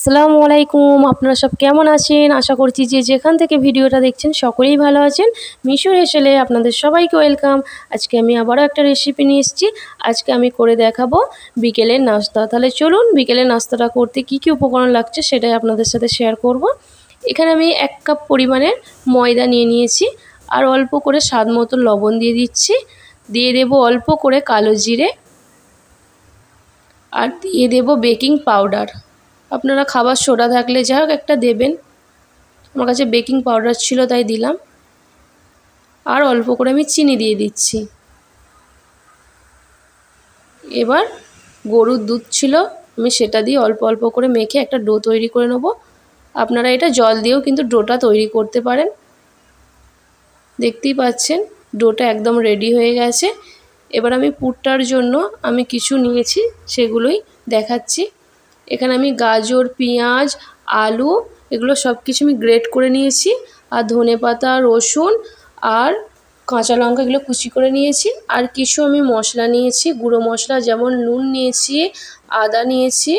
আসসালামু আলাইকুম। আপনারা সব কেমন আছেন? আশা করছি যে যেখান থেকে ভিডিওটা দেখছেন সকলেই ভালো আছেন। মিশুর হেসেলে আপনাদের সবাইকে ওয়েলকাম। আজকে আমি আবারও একটা রেসিপি নিয়ে এসেছি। আজকে আমি করে দেখাবো বিকেলের নাস্তা। তাহলে চলুন বিকেলের নাস্তাটা করতে কি কি উপকরণ লাগছে সেটাই আপনাদের সাথে শেয়ার করব। এখানে আমি 1 কাপ পরিমাণের ময়দা নিয়ে নিয়েছি, আর অল্প করে স্বাদ মতো লবণ দিয়ে দিচ্ছি। দিয়ে দেব অল্প করে কালো জিরে, আর দিয়ে দেব বেকিং পাউডার। আপনারা খাবার সোডা থাকলে যা হোক একটা দেবেন, আমার কাছে বেকিং পাউডার ছিল তাই দিলাম। আর অল্প করে আমি চিনি দিয়ে দিচ্ছি। এবার গরুর দুধ ছিল, আমি সেটা দিয়ে অল্প অল্প করে মেখে একটা ডো তৈরি করে নেব। আপনারা এটা জল দিয়েও কিন্তু ডোটা তৈরি করতে পারেন। দেখতেই পাচ্ছেন ডোটা একদম রেডি হয়ে গেছে। এবার আমি পুরটার জন্য আমি কিছু নিয়েছি, সেগুলোই দেখাচ্ছি। এখানে আমি গাজর, পেঁয়াজ, আলু এগুলো সব কিছু আমি গ্রেট করে নিয়েছি, আর ধনেপাতা, রসুন আর কাঁচা লঙ্কা এগুলো কুচি করে নিয়েছি। আর কিছু আমি মশলা নিয়েছি, গুঁড়ো মশলা, যেমন নুন নিয়েছি, আদা নিয়েছি,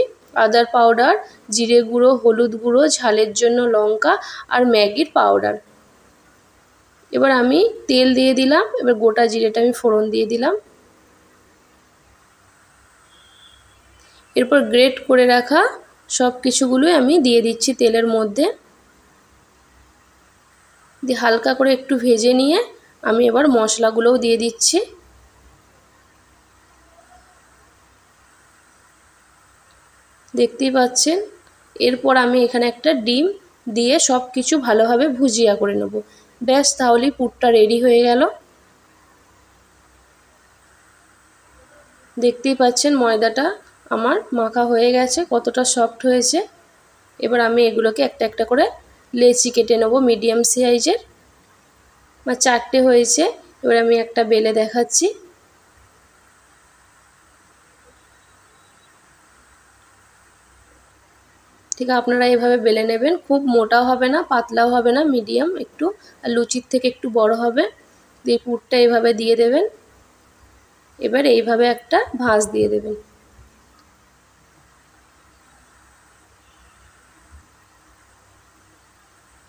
আদার পাউডার, জিরে গুঁড়ো, হলুদ গুঁড়ো, ঝালের জন্য লঙ্কা আর ম্যাগির পাউডার। এবার আমি তেল দিয়ে দিলাম। এবার গোটা জিরেটা আমি ফোড়ন দিয়ে দিলাম। এরপর গ্রেট করে রাখা সব কিছুগুলোই আমি দিয়ে দিচ্ছি তেলের মধ্যে। দিয়ে হালকা করে একটু ভেজে নিয়ে আমি এবার মশলাগুলোও দিয়ে দিচ্ছি। দেখতেই পাচ্ছেন। এরপর আমি এখানে একটা ডিম দিয়ে সব কিছু ভালোভাবে ভুজিয়া করে নেব। ব্যাস, তাহলেই পুরটা রেডি হয়ে গেল। দেখতেই পাচ্ছেন ময়দাটা আমার মাখা হয়ে গেছে, কতটা সফট হয়েছে। এবার আমি এগুলোকে একটা একটা করে লেচি কেটে নেব মিডিয়াম সাইজের। বা 4টে হয়েছে। এবার আমি একটা বেলে দেখাচ্ছি। ঠিক আপনারা এইভাবে বেলে নেবেন। খুব মোটাও হবে না, পাতলাও হবে না, মিডিয়াম একটু, আর লুচির থেকে একটু বড় হবে। দিয়ে পুরটা এইভাবে দিয়ে দেবেন। এবার এইভাবে একটা ভাঁজ দিয়ে দেবেন।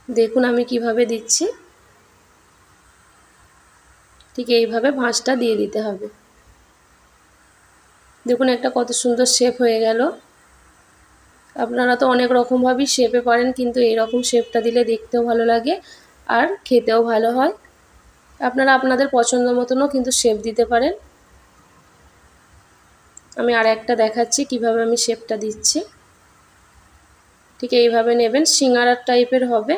দেখুন আমি কিভাবে দিচ্ছি। ঠিক এইভাবে ভাঁজটা দিয়ে দিতে হবে। দেখুন একটা কত সুন্দর শেপ হয়ে গেল। আপনারা তো অনেক রকমভাবেই শেপে পারেন, কিন্তু এইরকম শেপটা দিলে দেখতেও ভালো লাগে আর খেতেও ভালো হয়। আপনারা আপনাদের পছন্দ মতনও কিন্তু শেপ দিতে পারেন। আমি আর একটা দেখাচ্ছি কিভাবে আমি শেপটা দিচ্ছি। ঠিক এইভাবে নেবেন, সিঙ্গারার টাইপের হবে।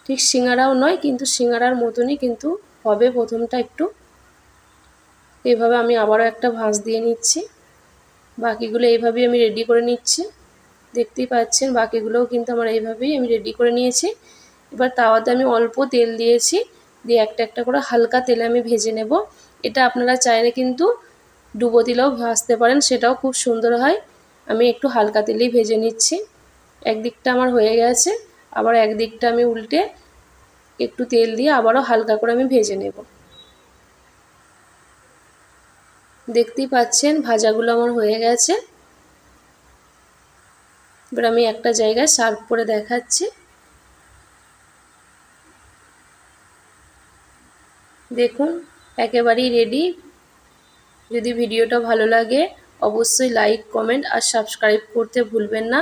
ঠিক সিঙ্গারাও নয়, কিন্তু সিঙ্গারার মতনই কিন্তু হবে প্রথমটা একটু। এইভাবে আমি আবারও একটা ভাঁজ দিয়ে নিচ্ছি। বাকিগুলো এইভাবেই আমি রেডি করে নিচ্ছি। দেখতেই পাচ্ছেন বাকিগুলোও কিন্তু আমার এইভাবেই আমি রেডি করে নিয়েছি। এবার তাওয়াতে আমি অল্প তেল দিয়েছি, দিয়ে একটা একটা করে হালকা তেলে আমি ভেজে নেব। এটা আপনারা চাইলে কিন্তু ডুবো দিলেও ভাজতে পারেন, সেটাও খুব সুন্দর হয়। আমি একটু হালকা তেলেই ভেজে নিচ্ছি। একদিকটা আমার হয়ে গেছে, আবার একদিকটা আমি উল্টে একটু তেল দিয়ে আবারও হালকা করে আমি ভেজে নেব। দেখতেই পাচ্ছেন ভাজাগুলো আমার হয়ে গেছে। এবার আমি একটা জায়গায় সার্ভ করে দেখাচ্ছি। দেখুন একেবারেই রেডি। যদি ভিডিওটা ভালো লাগে অবশ্যই লাইক, কমেন্ট আর সাবস্ক্রাইব করতে ভুলবেন না।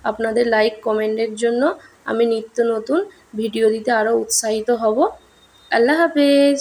আপনাদের লাইক কমেন্টের জন্য আমি নিত্য নতুন ভিডিও দিতে আরও উৎসাহিত হব। আল্লাহ হাফেজ।